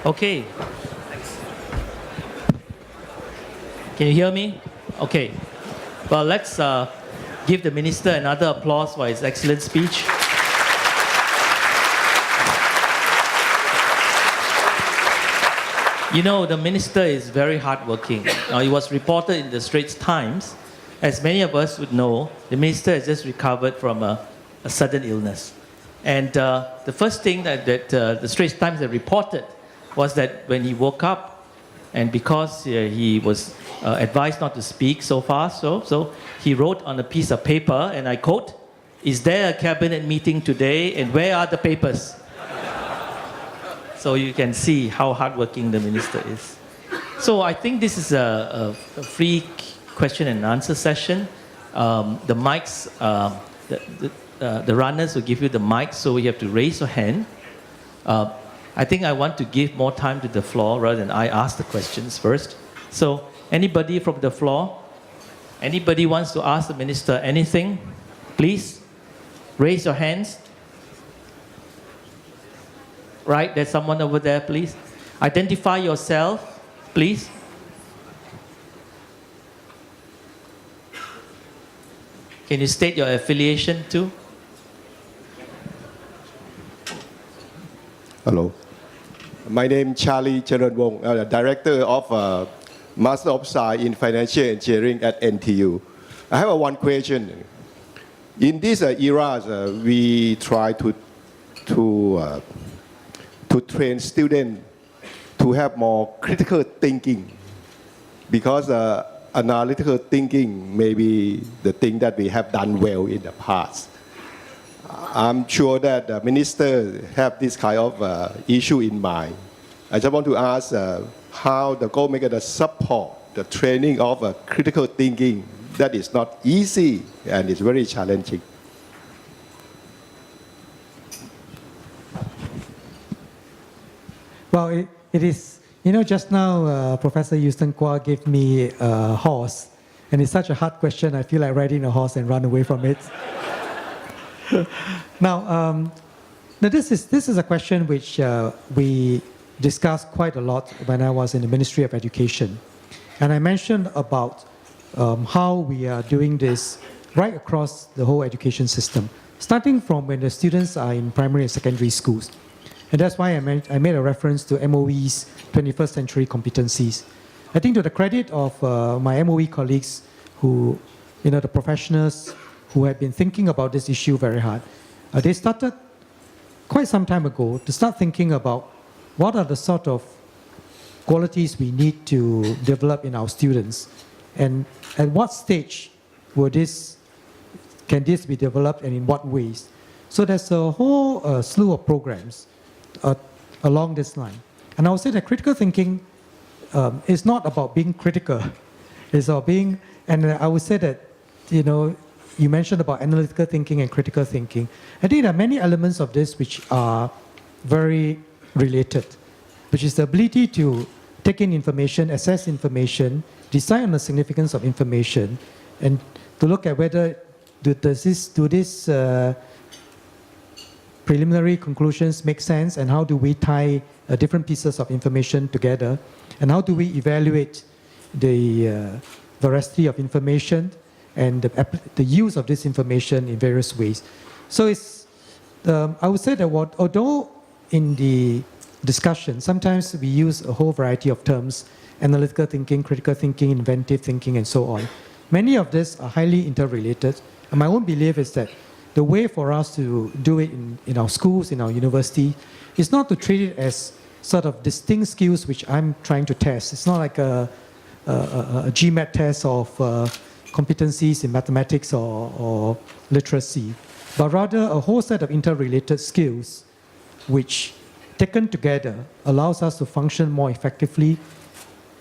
Okay. Can you hear me? Okay. Well, let's give the minister another applause for his excellent speech. You know, the minister is very hardworking. Now, it was reported in the Straits Times. As many of us would know, the minister has just recovered from a sudden illness. And the first thing that the Straits Times had reported was that when he woke up, and because he was advised not to speak so fast, so he wrote on a piece of paper, and I quote, "Is there a cabinet meeting today, and where are the papers?" So you can see how hardworking the minister is. So I think this is a free question and answer session. The mics, the runners will give you the mic, so you have to raise your hand. I think I want to give more time to the floor rather than I ask the questions first. So anybody from the floor? Anybody wants to ask the minister anything? Please raise your hands. Right, there's someone over there, please. Identify yourself, please. Can you state your affiliation too? Hello. My name is Charlie Charanwong, Director of Master of Science in Financial Engineering at NTU. I have one question. In these eras, we try to train students to have more critical thinking, because analytical thinking may be the thing that we have done well in the past. I'm sure that the minister have this kind of issue in mind. I just want to ask how the government can support the training of critical thinking that is not easy and it's very challenging. Well, it is, you know, just now Professor Houston Kwa gave me a horse, and it's such a hard question, I feel like riding a horse and run away from it. Now, this is a question which we discussed quite a lot when I was in the Ministry of Education. And I mentioned about how we are doing this right across the whole education system, starting from when the students are in primary and secondary schools. And that's why I made a reference to MOE's 21st century competencies. I think to the credit of my MOE colleagues who, you know, the professionals who have been thinking about this issue very hard, they started quite some time ago to start thinking about what are the sort of qualities we need to develop in our students, and at what stage can this be developed and in what ways. So there's a whole slew of programs along this line. And I would say that critical thinking is not about being critical. It's about being, and I would say that, you know, you mentioned about analytical thinking and critical thinking. I think there are many elements of this which are very related, which is the ability to take in information, assess information, decide on the significance of information, and to look at whether do these preliminary conclusions make sense, and how do we tie different pieces of information together, and how do we evaluate the veracity of information and the use of this information in various ways. So it's, I would say that although in the discussion, sometimes we use a whole variety of terms, analytical thinking, critical thinking, inventive thinking, and so on. Many of these are highly interrelated. And my own belief is that the way for us to do it in our schools, in our university, is not to treat it as sort of distinct skills which I'm trying to test. It's not like a GMAT test of competencies in mathematics or literacy, but rather a whole set of interrelated skills which, taken together, allows us to function more effectively,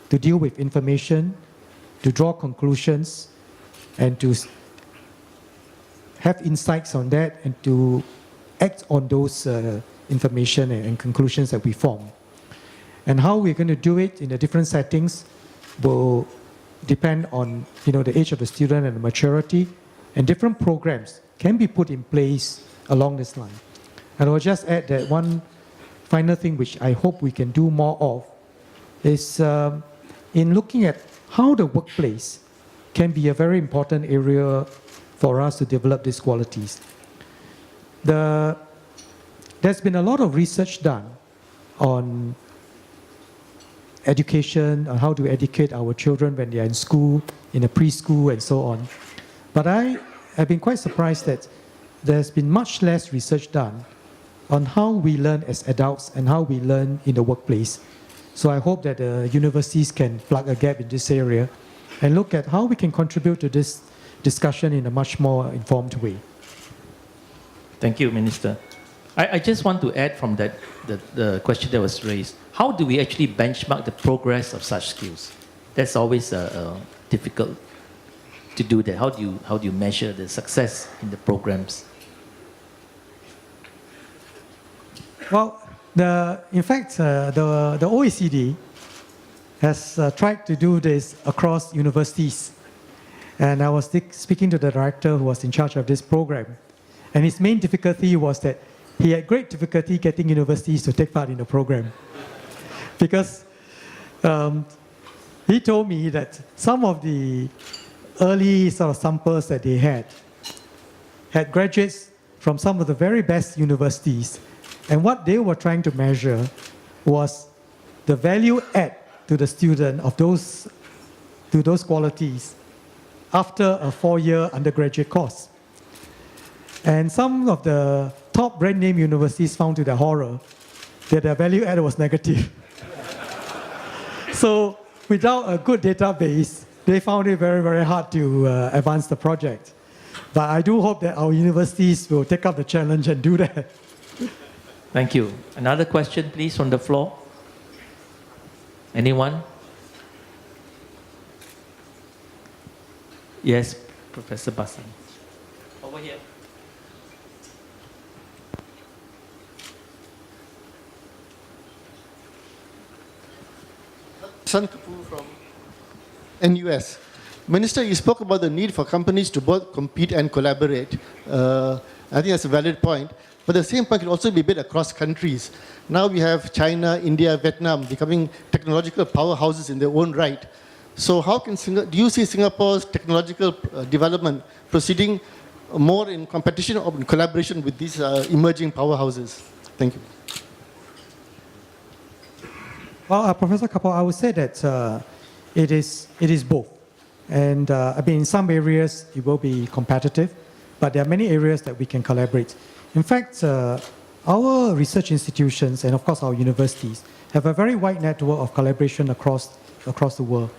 to deal with information, to draw conclusions, and to have insights on that, and to act on those information and conclusions that we form. And how we're going to do it in the different settings will depend on, you know, the age of the student and the maturity, and different programs can be put in place along this line. And I'll just add that one final thing which I hope we can do more of is in looking at how the workplace can be a very important area for us to develop these qualities. There's been a lot of research done on education, on how to educate our children when they are in school, in a preschool and so on. But I have been quite surprised that there's been much less research done on how we learn as adults and how we learn in the workplace. So I hope that the universities can plug a gap in this area and look at how we can contribute to this discussion in a much more informed way. Thank you, Minister. I just want to add from that the question that was raised. How do we actually benchmark the progress of such skills? That's always difficult to do that. How do you measure the success in the programs? Well, in fact, the OECD has tried to do this across universities. And I was speaking to the director who was in charge of this program. And his main difficulty was that he had great difficulty getting universities to take part in the program. Because he told me that some of the early sort of samples that they had graduates from some of the very best universities. And what they were trying to measure was the value add to the student of those qualities after a 4-year undergraduate course. And some of the top brand name universities found to their horror that their value add was negative. So without a good database, they found it very, very hard to advance the project. But I do hope that our universities will take up the challenge and do that. Thank you. Another question, please, from the floor. Anyone? Yes, Professor Basan. Over here. San Kapoor from NUS. Minister, you spoke about the need for companies to both compete and collaborate. I think that's a valid point. But the same point can also be made across countries. Now we have China, India, Vietnam becoming technological powerhouses in their own right. So how can do you see Singapore's technological development proceeding more in competition or in collaboration with these emerging powerhouses? Thank you. Well, Professor Kapoor, I would say that it is both. And I mean, in some areas it will be competitive, but there are many areas that we can collaborate. In fact, our research institutions and of course our universities have a very wide network of collaboration across the world.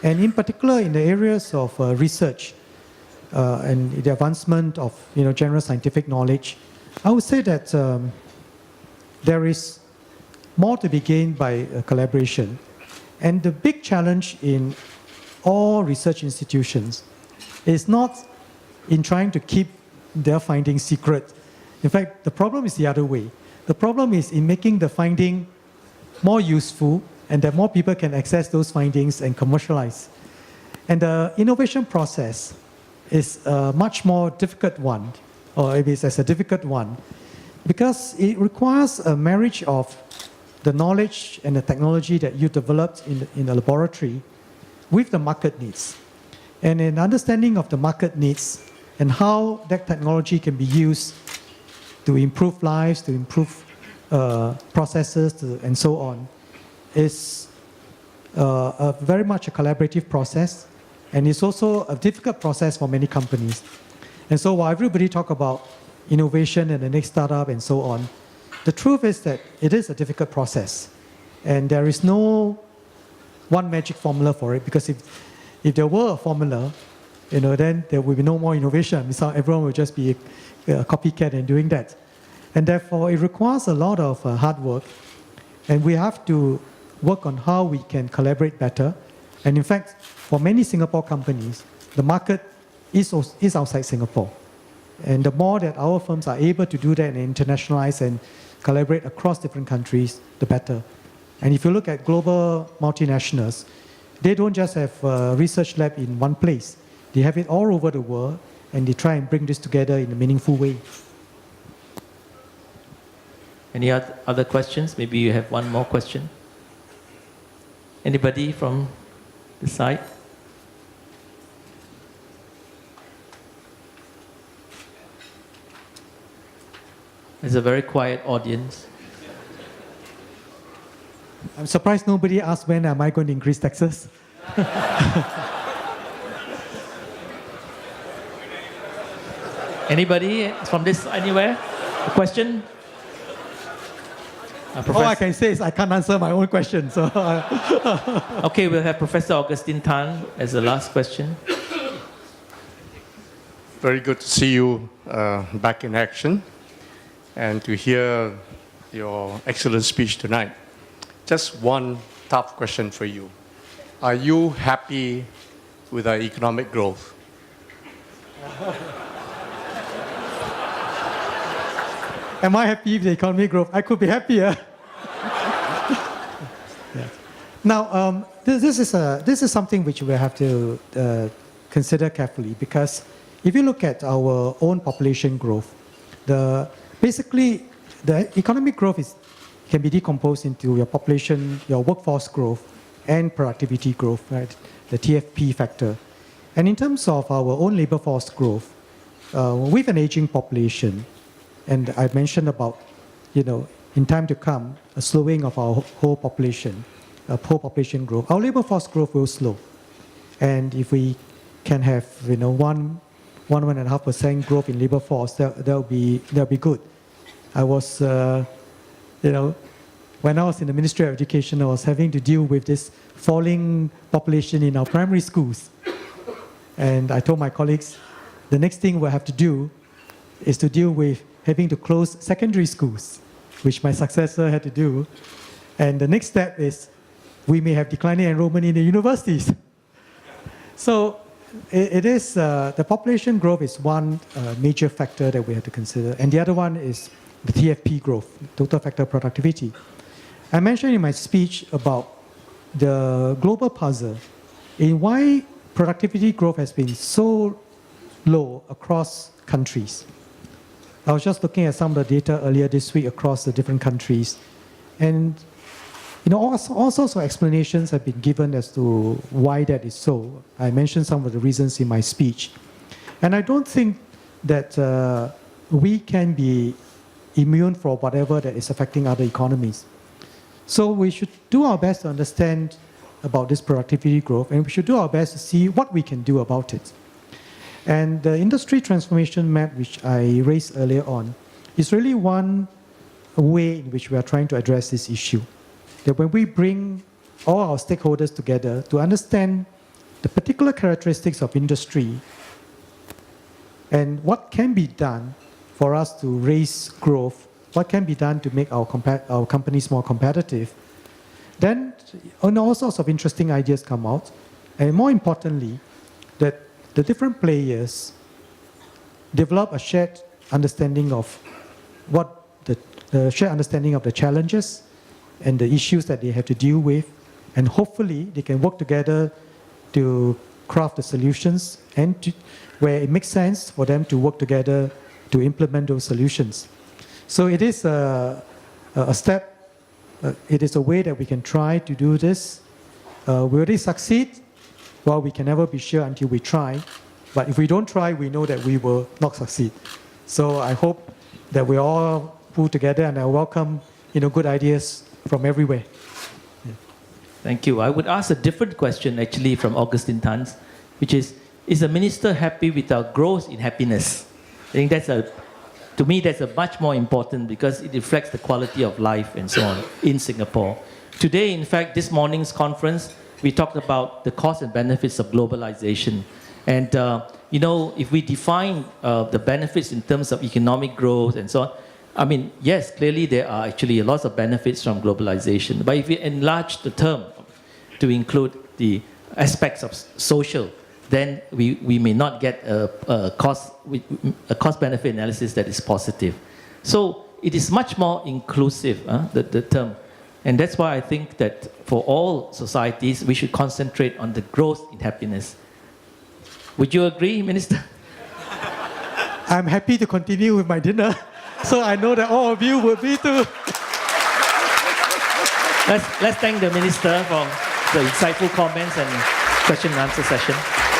And in particular in the areas of research and the advancement of general scientific knowledge, I would say that there is more to be gained by collaboration. And the big challenge in all research institutions is not in trying to keep their findings secret. In fact, the problem is the other way. The problem is in making the finding more useful and that more people can access those findings and commercialize. And the innovation process is a much more difficult one, or it is a difficult one, because it requires a marriage of the knowledge and the technology that you developed in the laboratory with the market needs. And an understanding of the market needs and how that technology can be used to improve lives, to improve processes, and so on, is very much a collaborative process. And it's also a difficult process for many companies. And so while everybody talk about innovation and the next startup and so on, the truth is that it is a difficult process. And there is no one magic formula for it, because if there were a formula, then there will be no more innovation. So everyone will just be a copycat in doing that. And therefore, it requires a lot of hard work. And we have to work on how we can collaborate better. And in fact, for many Singapore companies, the market is outside Singapore. And the more that our firms are able to do that and internationalize and collaborate across different countries, the better. And if you look at global multinationals, they don't just have a research lab in one place. They have it all over the world, and they try and bring this together in a meaningful way. Any other questions? Maybe you have one more question. Anybody from the side? It's a very quiet audience. I'm surprised nobody asked when am I going to increase taxes. Anybody from this anywhere? A question? All I can say is I can't answer my own question. So, Okay, we'll have Professor Augustine Tan as the last question. Very good to see you back in action and to hear your excellent speech tonight. Just one tough question for you. Are you happy with our economic growth? am I happy with the economic growth? I could be happier. Yeah. Now, this is something which we have to consider carefully, because if you look at our own population growth, basically the economic growth can be decomposed into your population, your workforce growth, and productivity growth, right? The TFP factor. And in terms of our own labor force growth, with an aging population, and I mentioned about, in time to come, a slowing of our whole population, poor population growth, our labor force growth will slow. And if we can have, 1.5% growth in labor force, that'll be good. I was, when I was in the Ministry of Education, I was having to deal with this falling population in our primary schools. And I told my colleagues, the next thing we'll have to do is to deal with having to close secondary schools, which my successor had to do. And the next step is we may have declining enrollment in the universities. So it is, the population growth is one major factor that we have to consider. And the other one is the TFP growth, total factor productivity. I mentioned in my speech about the global puzzle in why productivity growth has been so low across countries. I was just looking at some of the data earlier this week across the different countries. And all sorts of explanations have been given as to why that is so. I mentioned some of the reasons in my speech. And I don't think that we can be immune for whatever that is affecting other economies. So we should do our best to understand about this productivity growth, and we should do our best to see what we can do about it. And the industry transformation map, which I raised earlier on, is really one way in which we are trying to address this issue. That when we bring all our stakeholders together to understand the particular characteristics of industry and what can be done for us to raise growth, what can be done to make our companies more competitive, then all sorts of interesting ideas come out. And more importantly, that the different players develop a shared understanding of the shared understanding of the challenges and the issues that they have to deal with, and hopefully they can work together to craft the solutions and where it makes sense for them to work together to implement those solutions. So it is a step, it is a way that we can try to do this. Will they succeed? Well, we can never be sure until we try. But if we don't try, we know that we will not succeed. So I hope that we all pull together, and I welcome good ideas from everywhere. Yeah. Thank you. I would ask a different question actually from Augustine Tan's, which is the minister happy with our growth in happiness? I think to me that's a much more important, because it reflects the quality of life and so on in Singapore. Today, in fact, this morning's conference, we talked about the costs and benefits of globalization. And, if we define the benefits in terms of economic growth and so on, I mean, yes, clearly there are actually lots of benefits from globalization. But if we enlarge the term to include the aspects of social, then we may not get a cost-benefit analysis that is positive. So it is much more inclusive, the term. And that's why I think that for all societies, we should concentrate on the growth in happiness. Would you agree, Minister? I'm happy to continue with my dinner, so I know that all of you will be too. Let's thank the Minister for the insightful comments and question and answer session.